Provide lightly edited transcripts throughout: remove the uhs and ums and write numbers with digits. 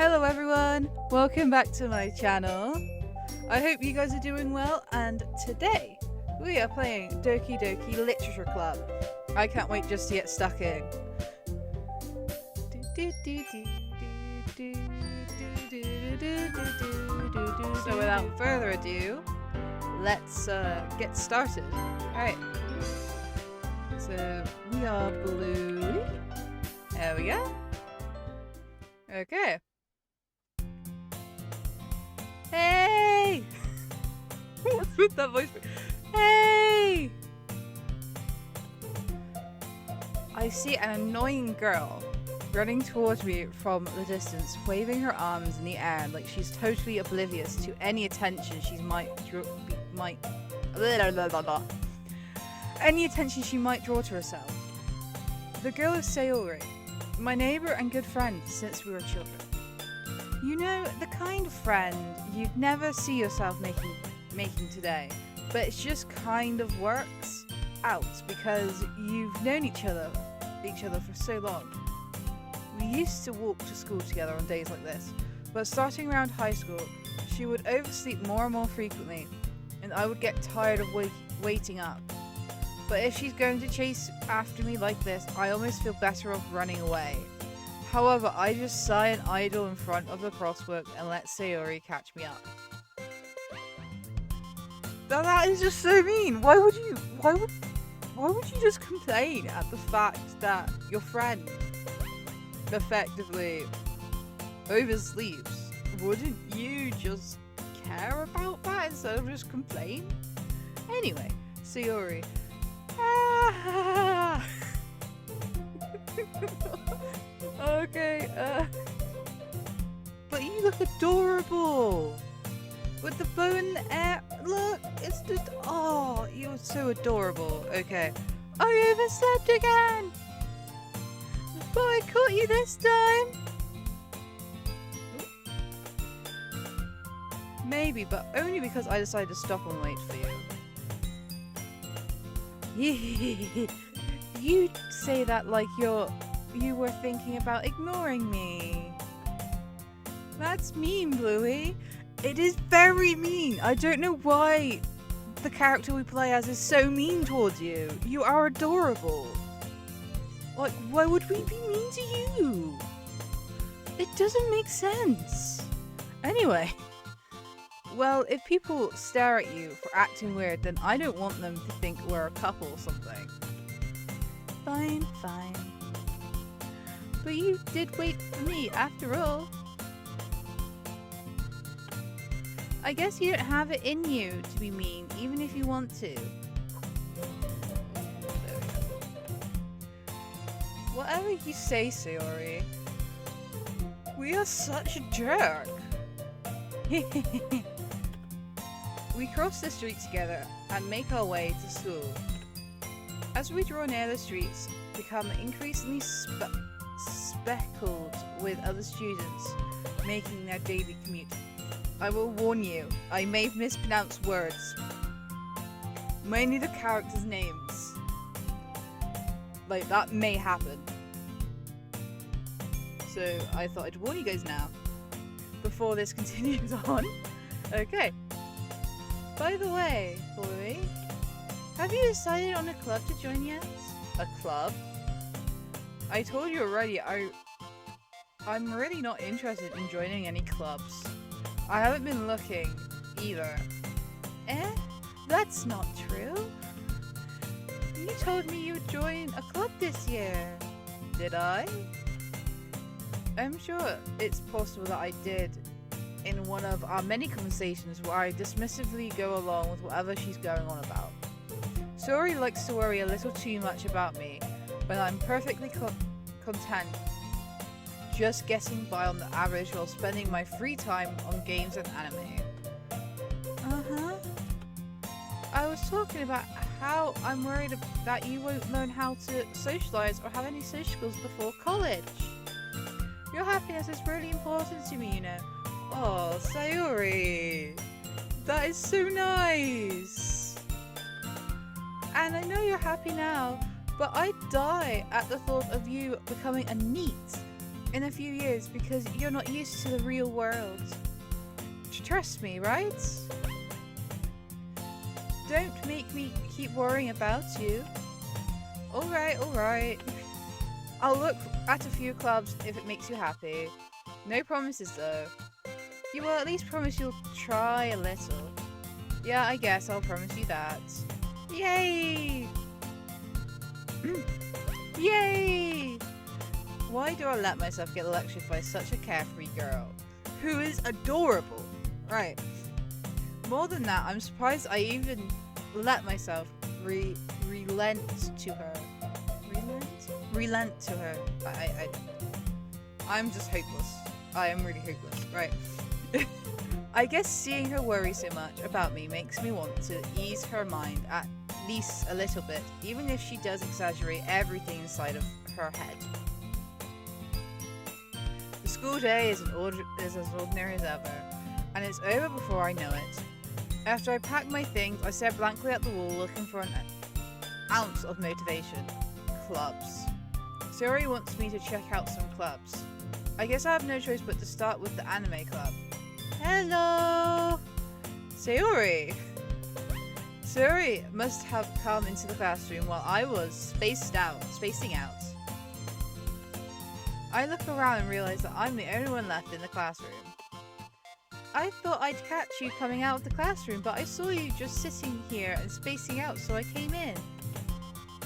Hello everyone, welcome back to my channel. I hope you guys are doing well, and today we are playing Doki Doki Literature Club. I can't wait just to get stuck in. So without further ado, let's get started. Alright, so we are Blue. There we go. Okay. Hey! What's with that voice? Hey! I see an annoying girl running towards me from the distance, waving her arms in the air like she's totally oblivious to any attention she might draw to herself. The girl is Sayori, my neighbour and good friend since we were children. You know, the kind of friend you'd never see yourself making today, but it just kind of works out because you've known each other for so long. We used to walk to school together on days like this, but starting around high school, she would oversleep more and more frequently, and I would get tired of waiting up. But if she's going to chase after me like this, I almost feel better off running away. However, I just sigh and idle in front of the crosswalk and let Sayori catch me up. Now that is just so mean. Why would you just complain at the fact that your friend effectively oversleeps? Wouldn't you just care about that instead of just complain? Anyway, Sayori. Okay, but you look adorable! With the bow in the air, look, it's just, oh, you're so adorable. Okay, I overslept again! But I caught you this time! Maybe, but only because I decided to stop and wait for you. You say that like you were thinking about ignoring me. That's mean, Bluey. It is very mean. I don't know why the character we play as is so mean towards you. You are adorable. Like, why would we be mean to you? It doesn't make sense. Anyway. Well, if people stare at you for acting weird, then I don't want them to think we're a couple or something. Fine, fine. But you did wait for me, after all. I guess you don't have it in you to be mean, even if you want to. Whatever you say, Sayori. We are such a jerk. We cross the street together and make our way to school. As we draw near, the streets become increasingly speckled with other students making their daily commute. I will warn you, I may mispronounce words. Mainly the characters' names. Like, that may happen. So, I thought I'd warn you guys now. Before this continues on. Okay. By the way, Bluey, have you decided on a club to join yet? A club? I told you already, I'm really not interested in joining any clubs. I haven't been looking either. Eh? That's not true. You told me you'd join a club this year. Did I? I'm sure it's possible that I did in one of our many conversations where I dismissively go along with whatever she's going on about. Sayori likes to worry a little too much about me when I'm perfectly content just getting by on the average while spending my free time on games and anime. Uh-huh. I was talking about how I'm worried that you won't learn how to socialize or have any social skills before college. Your happiness is really important to me, you know. Oh, Sayori! That is so nice! And I know you're happy now, but I'd die at the thought of you becoming a NEET. in a few years because you're not used to the real world. Trust me, right? Don't make me keep worrying about you. Alright, alright. I'll look at a few clubs if it makes you happy. No promises though. You will at least promise you'll try a little. Yeah, I guess I'll promise you that. Yay! Yay! Why do I let myself get lectured by such a carefree girl? Who is adorable. Right. More than that, I'm surprised I even let myself relent to her. Relent to her. I'm just hopeless. I am really hopeless. Right. I guess seeing her worry so much about me makes me want to ease her mind at least a little bit, even if she does exaggerate everything inside of her head. The school day is as ordinary as ever, and it's over before I know it. After I pack my things, I stare blankly at the wall looking for an ounce of motivation. Clubs. Sayori wants me to check out some clubs. I guess I have no choice but to start with the anime club. Hello! Sayori! Sayori must have come into the classroom while I was spacing out. I look around and realize that I'm the only one left in the classroom. I thought I'd catch you coming out of the classroom, but I saw you just sitting here and spacing out, so I came in.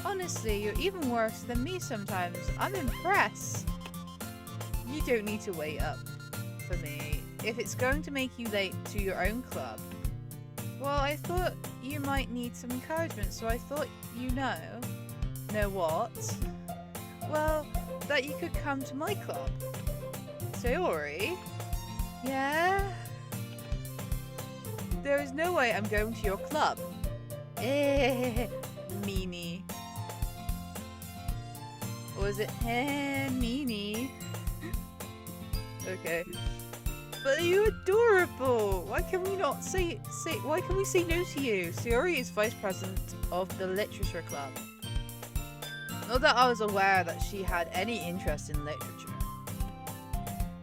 Honestly, you're even worse than me sometimes. I'm impressed. You don't need to wait up for me if it's going to make you late to your own club. Well, I thought you might need some encouragement, so I thought know what? Well, that you could come to my club. Sayori? Yeah? There is no way I'm going to your club. Meanie. Or is it meanie? Okay. But you're adorable! Why can we not why can we say no to you? Sayori is vice president of the literature club. Not that I was aware that she had any interest in literature.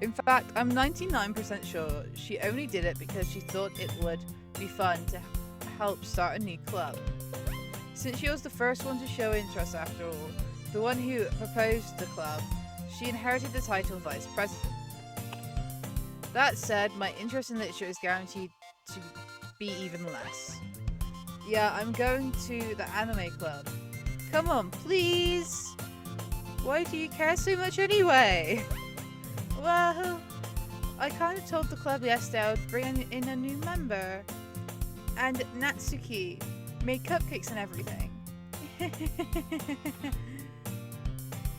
In fact, I'm 99% sure she only did it because she thought it would be fun to help start a new club. Since she was the first one to show interest after all, the one who proposed the club, she inherited the title vice president. That said, my interest in literature is guaranteed to be even less. Yeah, I'm going to the anime club. Come on, please! Why do you care so much anyway? Well, I kind of told the club yesterday I would bring in a new member. And Nasuki made cupcakes and everything.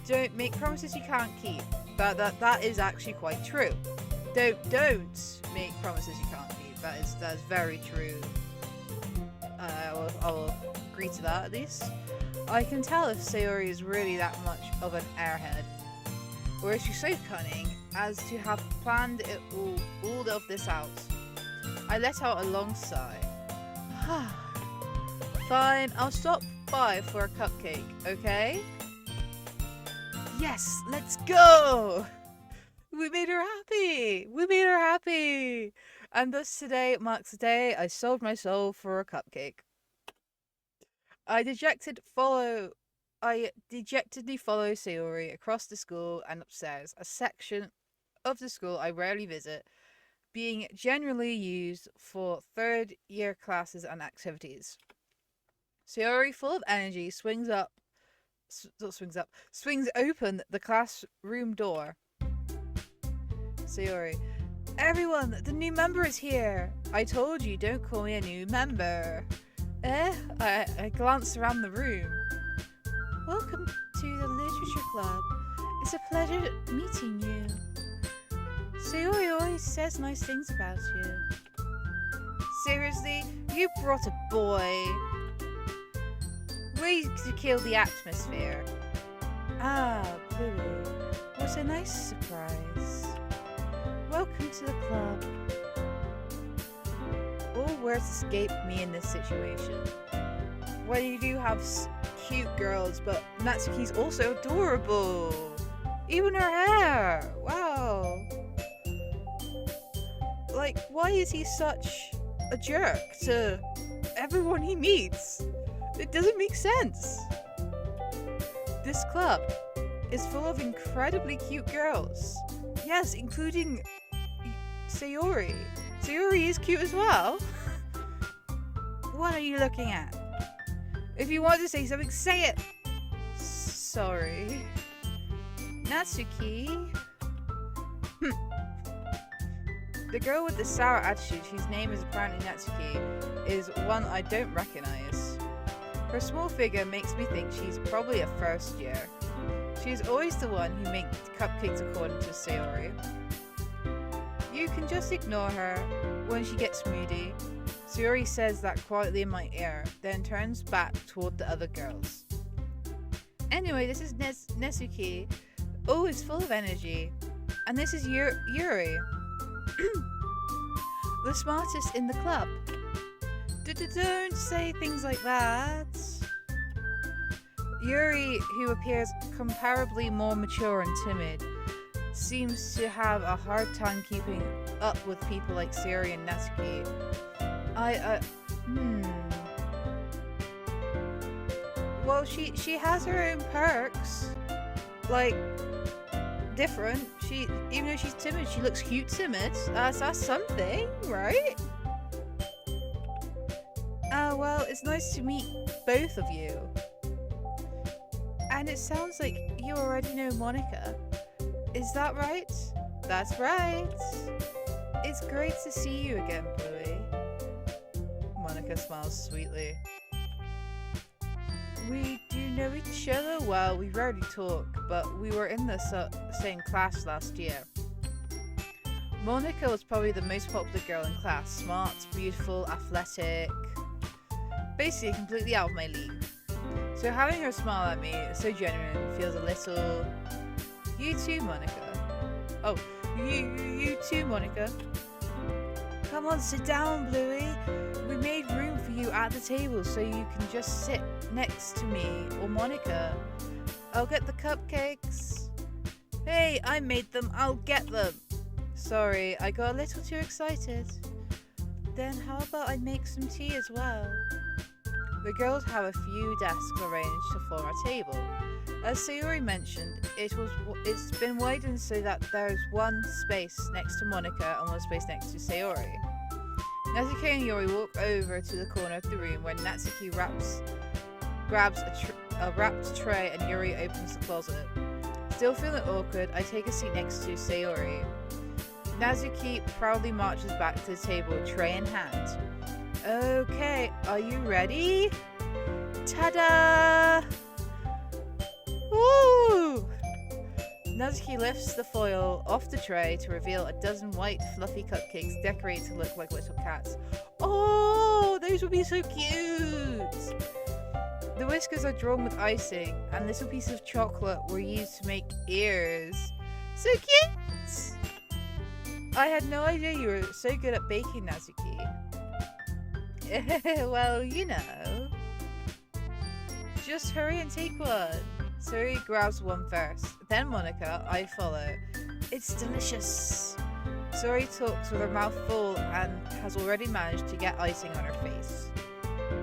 Don't make promises you can't keep. That is actually quite true. Don't make promises you can't keep. That is very true. I will agree to that at least. I can tell if Sayori is really that much of an airhead. Or is she so cunning as to have planned all of this out? I let out a long sigh. Fine, I'll stop by for a cupcake, okay? Yes, let's go! We made her happy! We made her happy! And thus today marks the day I sold my soul for a cupcake. I dejectedly follow Sayori across the school and upstairs, a section of the school I rarely visit, being generally used for third-year classes and activities. Sayori, full of energy, swings open the classroom door. Sayori, everyone, the new member is here. I told you, don't call me a new member. I glanced around the room. Welcome to the literature club. It's a pleasure meeting you. Sayori always says nice things about you. Seriously, you brought a boy. Way to kill the atmosphere. Ah, Bluey. What a nice surprise. Welcome to the club. All words escape me in this situation. Well, you do have cute girls, but Natsuki's also adorable. Even her hair! Wow! Like, why is he such a jerk to everyone he meets? It doesn't make sense. This club is full of incredibly cute girls. Yes, including Sayori. Sayori is cute as well. What are you looking at? If you want to say something, say it! Sorry. Nasuki? The girl with the sour attitude, whose name is apparently Natsuki, is one I don't recognize. Her small figure makes me think she's probably a first year. She's always the one who makes cupcakes according to Sayori. You can just ignore her when she gets moody. Sayori says that quietly in my ear, then turns back toward the other girls. Anyway, this is Nasuki. Oh, it's full of energy. And this is Yuri. The smartest in the club. Don't say things like that. Yuri, who appears comparably more mature and timid, seems to have a hard time keeping up with people like Sayori and Nasuki. Well, she has her own perks. Like, different. Even though she's timid, she looks cute timid. That's something, right? Well, it's nice to meet both of you. And it sounds like you already know Monica. Is that right? That's right. It's great to see you again, Bluey. Monica smiles sweetly. We do know each other well. We rarely talk, but we were in the same class last year. Monica was probably the most popular girl in class. Smart, beautiful, athletic. Basically completely out of my league. So having her smile at me, so genuine, feels a little... You too, Monica. Oh, you too, Monica. Come on, sit down, Bluey. We made room for you at the table so you can just sit next to me or Monica. I'll get the cupcakes. Hey, I made them. I'll get them. Sorry, I got a little too excited. Then how about I make some tea as well? The girls have a few desks arranged to form a table. As Sayori mentioned, it's been widened so that there's one space next to Monica and one space next to Sayori. Nasuki and Yuri walk over to the corner of the room where Natsuki grabs a wrapped tray and Yuri opens the closet. Still feeling awkward, I take a seat next to Sayori. Nasuki proudly marches back to the table, tray in hand. Okay, are you ready? Ta-da! Woo! Nasuki lifts the foil off the tray to reveal a dozen white, fluffy cupcakes decorated to look like little cats. Oh, those would be so cute! The whiskers are drawn with icing, and little pieces of chocolate were used to make ears. So cute! I had no idea you were so good at baking, Nasuki. Well, you know. Just hurry and take one. Sayori grabs one first. Then Monica, I follow. It's delicious. Sayori talks with her mouth full and has already managed to get icing on her face.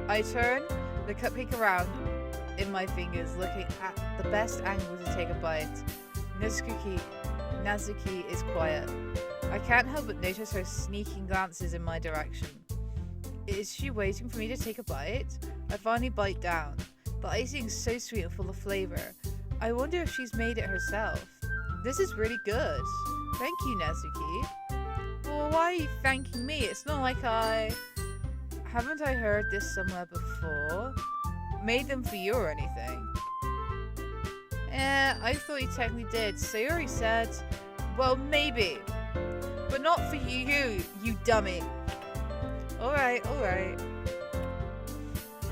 I turn the cupcake around in my fingers, looking at the best angle to take a bite. Nasuki is quiet. I can't help but notice her sneaking glances in my direction. Is she waiting for me to take a bite? I finally bite down. The icing is so sweet and full of flavor. I wonder if she's made it herself. This is really good. Thank you, Nasuki. Well, why are you thanking me? It's not like Haven't I heard this somewhere before? Made them for you or anything? I thought you technically did. Sayori said, well, maybe. But not for you, you dummy. Alright.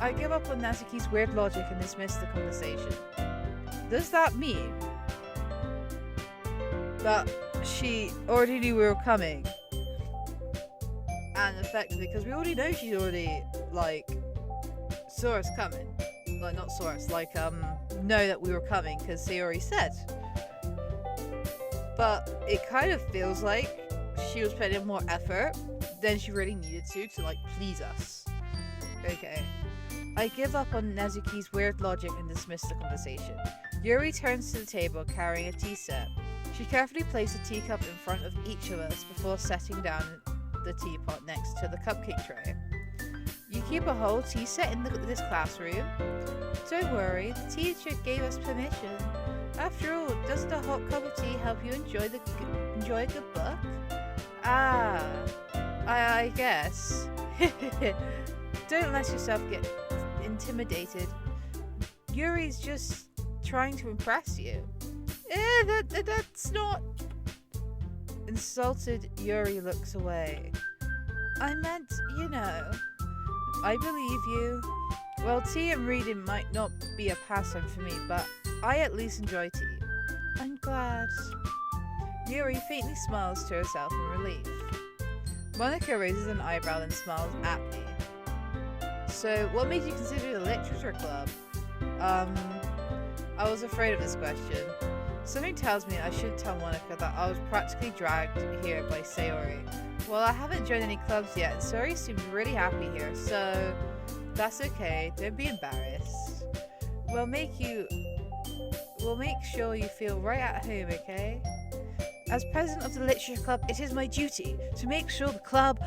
I give up on Natsuki's weird logic and dismiss the conversation. Does that mean that she already knew we were coming? And effectively, because we already know she's already, saw us coming. Not saw us, know that we were coming, because Sayori said. but it kind of feels like she was putting in more effort than she really needed to like please us. Okay. I give up on Nasuki's weird logic and dismiss the conversation. Yuri turns to the table carrying a tea set. She carefully placed a teacup in front of each of us before setting down the teapot next to the cupcake tray. You keep a whole tea set in this classroom? Don't worry, the teacher gave us permission. After all, doesn't a hot cup of tea help you enjoy a good book? Ah, I guess. Don't let yourself get intimidated. Yuri's just trying to impress you. That's not... Insulted, Yuri looks away. I meant, you know. I believe you. Well, tea and reading might not be a pastime for me, but I at least enjoy tea. I'm glad. Yuri faintly smiles to herself in relief. Monica raises an eyebrow and smiles at me. So, what made you consider the literature club? I was afraid of this question. Something tells me I shouldn't tell Monica that I was practically dragged here by Sayori. Well, I haven't joined any clubs yet, and Sayori seems really happy here, so that's okay. Don't be embarrassed. We'll make sure you feel right at home, okay? As president of the literature club, it is my duty to make sure the club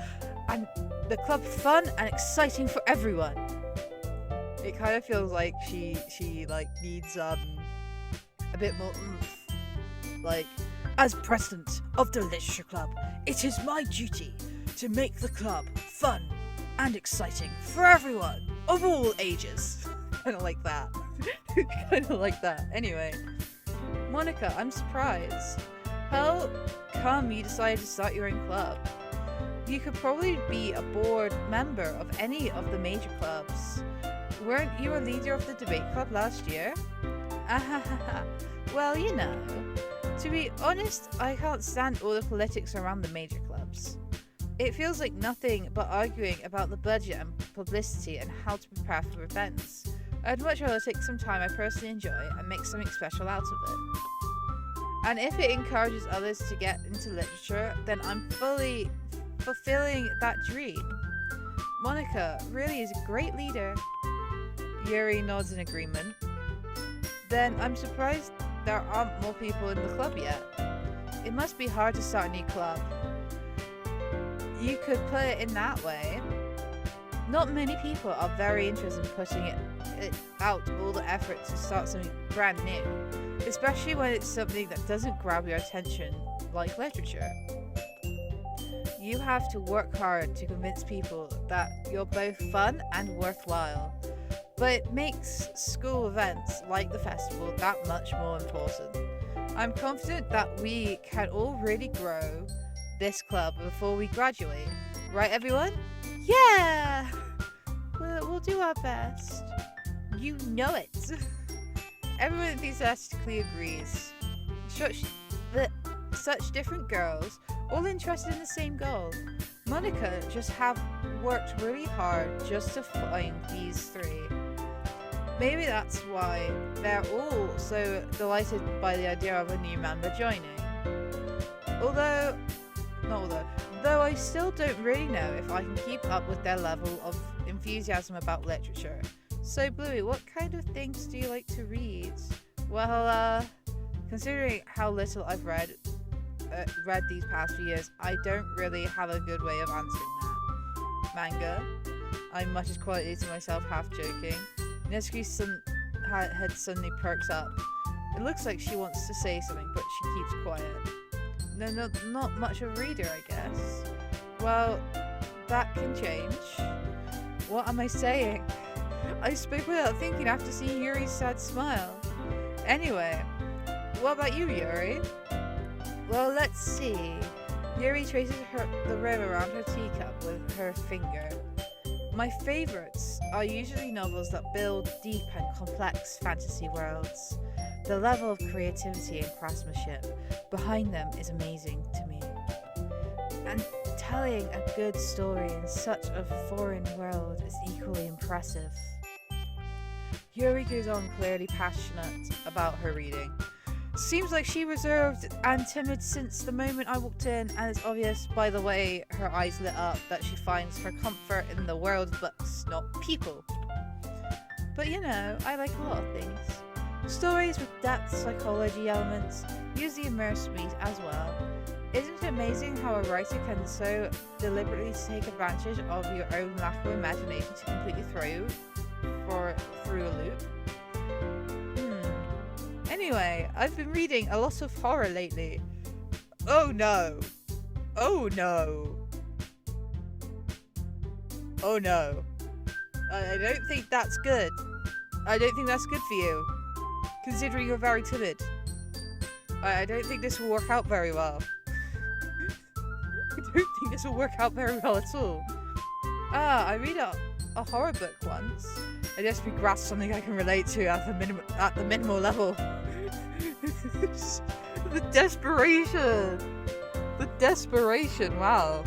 fun and exciting for everyone. It kind of feels like she like needs a bit more oomph. Like, as president of the literature club, it is my duty to make the club fun and exciting for everyone of all ages. Kind of like that. Kind of like that. Anyway, Monica, I'm surprised. How come you decided to start your own club? You could probably be a board member of any of the major clubs. Weren't you a leader of the debate club last year? Well, you know. To be honest, I can't stand all the politics around the major clubs. It feels like nothing but arguing about the budget and publicity and how to prepare for events. I'd much rather take some time I personally enjoy and make something special out of it. And if it encourages others to get into literature, then I'm fully fulfilling that dream. Monica really is a great leader. Yuri nods in agreement. Then I'm surprised there aren't more people in the club yet. It must be hard to start a new club. You could put it in that way. Not many people are very interested in putting it out all the effort to start something brand new, especially when it's something that doesn't grab your attention like literature. You have to work hard to convince people that you're both fun and worthwhile, but it makes school events like the festival that much more important. I'm confident that we can all really grow this club before we graduate. Right, everyone? Yeah! We'll do our best. You know it. Everyone enthusiastically agrees. Such different girls, all interested in the same goal. Monica just have worked really hard just to find these three. Maybe that's why they're all so delighted by the idea of a new member joining. Though I still don't really know if I can keep up with their level of enthusiasm about literature. So Bluey, what kind of things do you like to read? Well, considering how little I've read these past few years, I don't really have a good way of answering that. Manga. I muttered quietly to myself, half joking. Nasuki's head suddenly perks up. It looks like she wants to say something, but she keeps quiet. No, not much of a reader, I guess. Well, that can change. What am I saying? I spoke without thinking after seeing Yuri's sad smile. Anyway, what about you, Yuri? Well, let's see. Yuri traces the rim around her teacup with her finger. My favourites are usually novels that build deep and complex fantasy worlds. The level of creativity and craftsmanship behind them is amazing to me. And telling a good story in such a foreign world is equally impressive. Yuri goes on, clearly passionate about her reading. Seems like she reserved and timid since the moment I walked in, and it's obvious by the way her eyes lit up that she finds her comfort in the world of books, not people. But you know, I like a lot of things. Stories with depth psychology elements usually immerse me as well. Isn't it amazing how a writer can so deliberately take advantage of your own lack of imagination to completely through a loop? Anyway, I've been reading a lot of horror lately. Oh no! Oh no! Oh no. I don't think that's good. I don't think that's good for you, considering you're very timid. I don't think this will work out very well. I don't think this will work out very well at all. I read a horror book once. I desperately grasped something I can relate to at the minimal level. The desperation! The desperation, wow.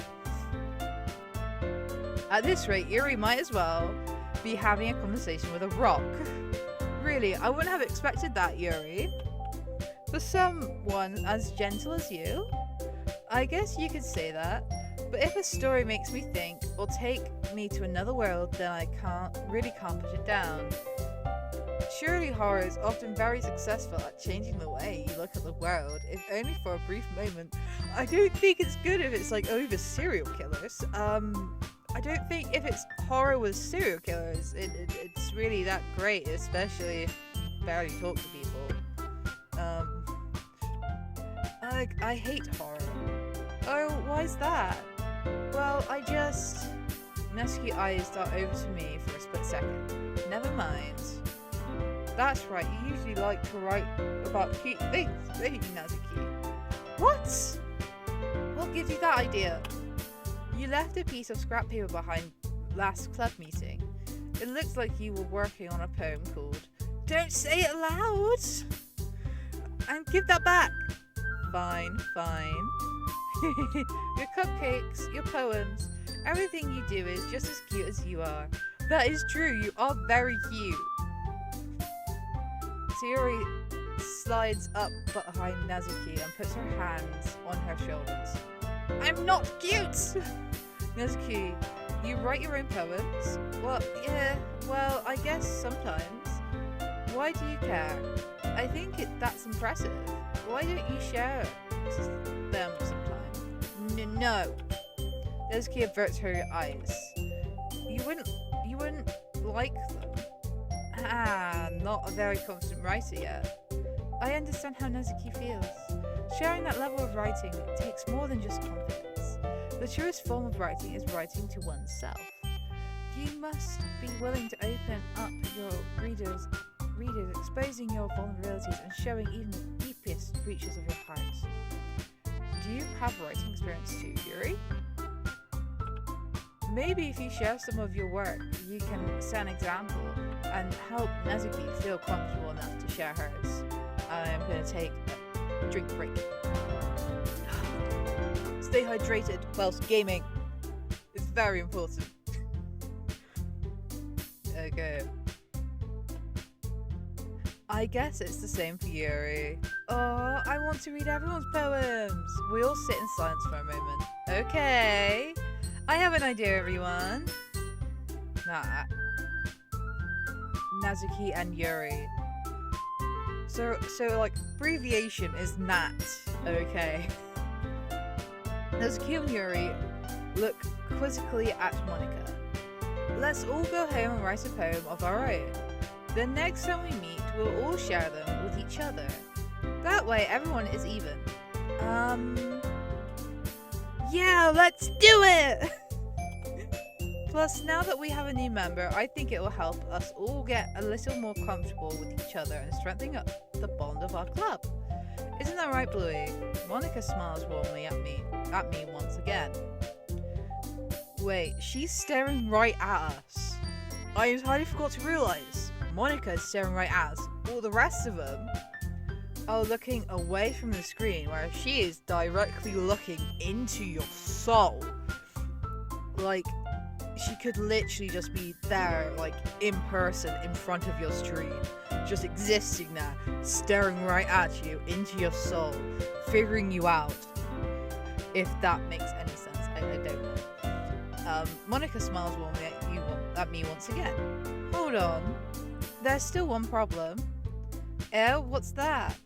At this rate, Yuri might as well be having a conversation with a rock. Really, I wouldn't have expected that, Yuri. For someone as gentle as you, I guess you could say that. But if a story makes me think or take me to another world, then I can't put it down. Surely horror is often very successful at changing the way you look at the world, if only for a brief moment. I don't think it's good if it's like over serial killers. I don't think if it's horror with serial killers, it's really that great, especially if you barely talk to people. I hate horror. Oh, why's that? Well, Nasuki eyes dart over to me for a split second. Never mind. That's right, you usually like to write about cute things, don't you, Nasuki? What? What gives you that idea? You left a piece of scrap paper behind last club meeting. It looks like you were working on a poem called Don't Say It Loud! And give that back! Fine. Your cupcakes, your poems, everything you do is just as cute as you are. That is true, you are very cute. Sayori slides up behind Nasuki and puts her hands on her shoulders. I'm not cute! Nasuki, you write your own poems? Well, yeah, I guess sometimes. Why do you care? I think that's impressive. Why don't you share them sometime? No. Nasuki averts her eyes. You wouldn't like them? Not a very confident writer yet. I understand how Nasuki feels. Sharing that level of writing takes more than just confidence. The truest form of writing is writing to oneself. You must be willing to open up your readers, exposing your vulnerabilities and showing even the deepest reaches of your heart. Do you have writing experience too, Yuri? Maybe if you share some of your work, you can set an example and help Nasuki feel comfortable enough to share hers. I'm going to take a drink break. Stay hydrated whilst gaming. It's very important. Okay. I guess it's the same for Yuri. Oh, I want to read everyone's poems. We all sit in silence for a moment. Okay. I have an idea, everyone. Nah. Nasuki and Yuri. So like, abbreviation is NAT. Okay. Nasuki and Yuri look quizzically at Monica. Let's all go home and write a poem of our own. The next time we meet, we'll all share them with each other. That way, everyone is even. Yeah, let's do it! Plus, now that we have a new member, I think it will help us all get a little more comfortable with each other and strengthening up the bond of our club. Isn't that right, Bluey? Monica smiles warmly at me once again. Wait, she's staring right at us. I entirely forgot to realise. Monica is staring right at us. All the rest of them are looking away from the screen, whereas she is directly looking into your soul. Like, she could literally just be there, like, in person, in front of your screen. just existing there, staring right at you, into your soul, figuring you out. If that makes any sense, I don't know. Monica smiles warmly at me once again. Hold on, there's still one problem. What's that?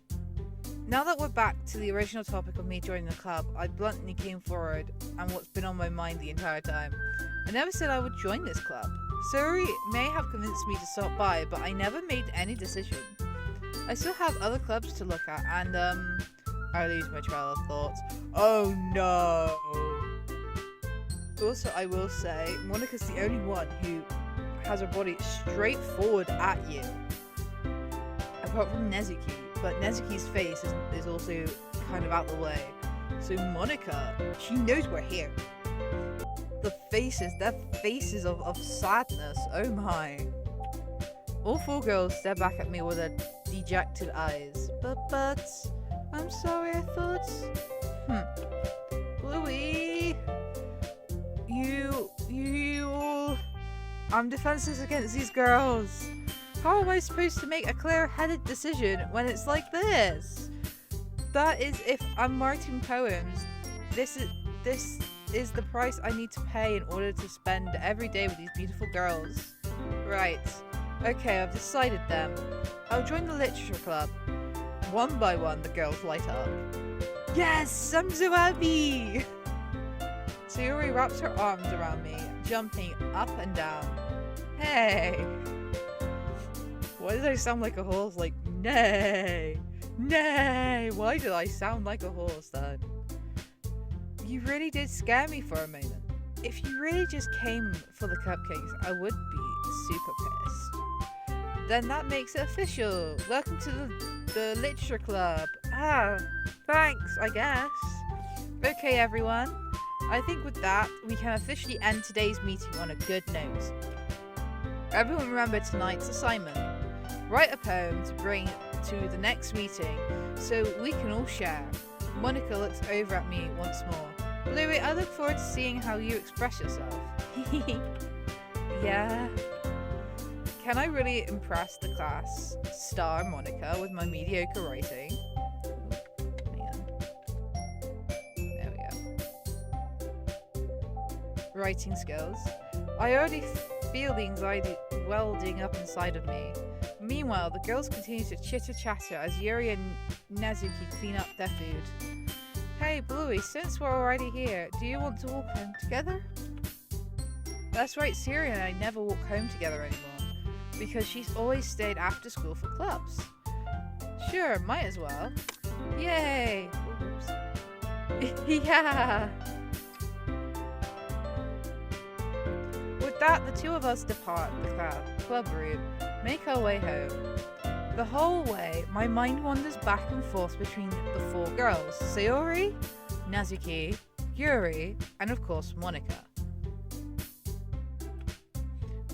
Now that we're back to the original topic of me joining the club, I bluntly came forward and what's been on my mind the entire time. I never said I would join this club. Sayori may have convinced me to stop by, but I never made any decision. I still have other clubs to look at, and I lose my trail of thoughts. Oh no! Also, I will say, Monica's the only one who has her body straight forward at you. Apart from Nasuki, but Nezuki's face is also kind of out the way. So Monica, she knows we're here. They're faces of sadness, oh my. All four girls stare back at me with their dejected eyes. But, I'm sorry, I thought. Bluey, I'm defenseless against these girls. How am I supposed to make a clear-headed decision when it's like this? That is, if I'm writing poems, this is the price I need to pay in order to spend every day with these beautiful girls. Right. Okay, I've decided then. I'll join the literature club. One by one, the girls light up. Yes! I'm so happy! Sayori wraps her arms around me, jumping up and down. Hey! Why did I sound like a horse? Like, nay! Nay! Why did I sound like a horse then? You really did scare me for a moment. If you really just came for the cupcakes, I would be super pissed. Then that makes it official. Welcome to the literature club. Ah, thanks, I guess. Okay, everyone. I think with that, we can officially end today's meeting on a good note. Everyone remember tonight's assignment. Write a poem to bring to the next meeting so we can all share. Monica looks over at me once more. Bluey, I look forward to seeing how you express yourself. Yeah. Can I really impress the class? Star Monica with my mediocre writing. There we go. Writing skills. I already feel the anxiety welding up inside of me. Meanwhile, the girls continue to chitter-chatter as Yuri and Nasuki clean up their food. Hey, Bluey, since we're already here, do you want to walk home together? That's right, Sayori and I never walk home together anymore, because she's always stayed after school for clubs. Sure, might as well. Yay! Yeah! With that, the two of us depart the club room, make our way home. The whole way, my mind wanders back and forth between the four girls, Sayori, Nasuki, Yuri, and of course Monica.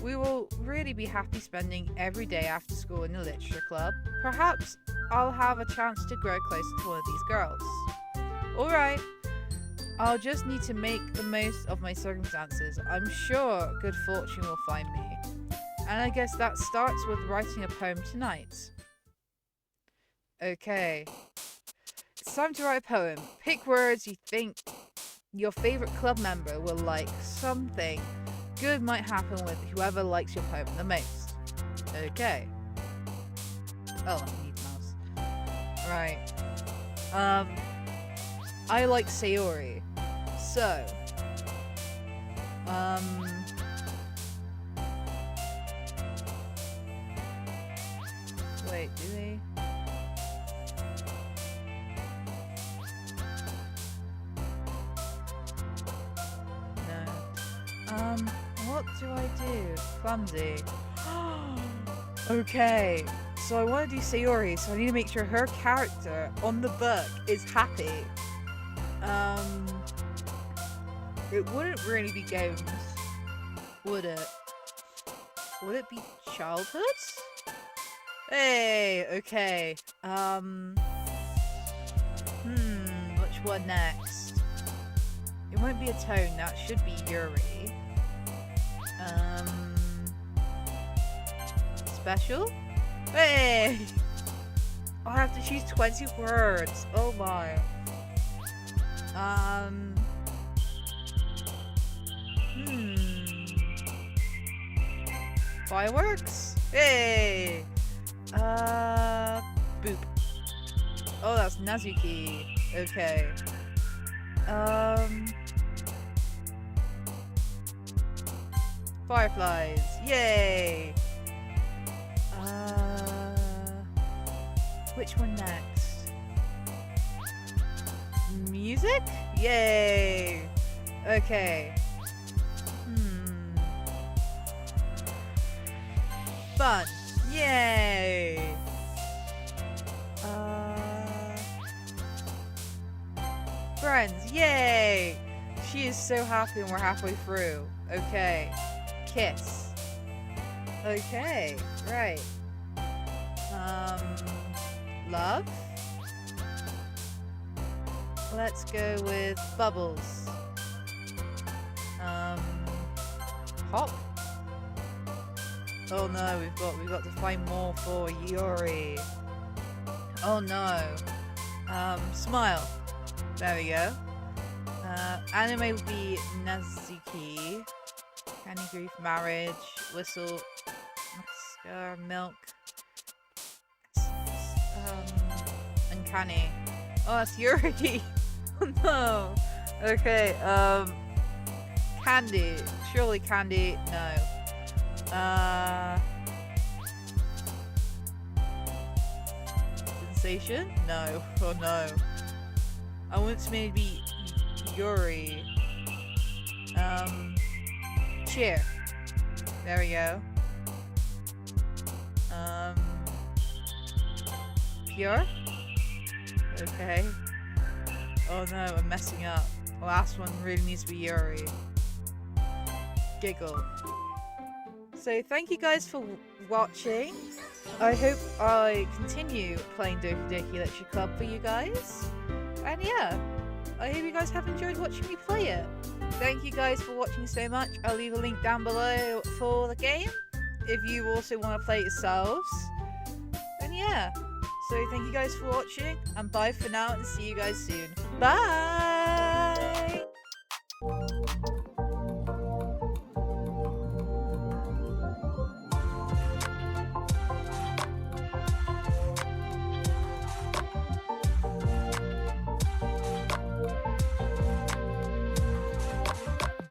We will really be happy spending every day after school in the literature club. Perhaps I'll have a chance to grow closer to one of these girls. Alright, I'll just need to make the most of my circumstances. I'm sure good fortune will find me. And I guess that starts with writing a poem tonight. Okay. It's time to write a poem. Pick words you think your favorite club member will like. Something good might happen with whoever likes your poem the most. Okay. Oh, I need a mouse. Right. I like Sayori. So. Wait, do they? No. What do I do? Clumsy. Okay, so I want to do Sayori, so I need to make sure her character on the book is happy. It wouldn't really be games, would it? Would it be childhood? Hey, okay. Which one next? It won't be a tone, that should be Yuri. Special? Hey! I have to choose 20 words. Oh my. Fireworks? Hey! Boop. Oh, that's Nasuki. Okay. Fireflies. Yay! Which one next? Music? Yay! Okay. Fun. Yay! Friends. Yay! She is so happy and we're halfway through. Okay. Kiss. Okay. Right. Love? Let's go with bubbles. Hop? Oh no, we've got to find more for Yuri. Oh no. Smile. There we go. Anime would be Nasuki. Candy grief, marriage, whistle, mascara, milk. Uncanny. Oh, that's Yuri. Oh no. Okay, candy. Surely candy. No. Sensation? No. Oh no. I want to maybe Yuri. Cheer. There we go. Pure? Okay. Oh no, I'm messing up. The last one really needs to be Yuri. Giggle. So thank you guys for watching. I hope I continue playing Doki Doki Literature Club for you guys. And yeah, I hope you guys have enjoyed watching me play it. Thank you guys for watching so much. I'll leave a link down below for the game if you also want to play it yourselves. And yeah, so thank you guys for watching, and bye for now, and see you guys soon. Bye!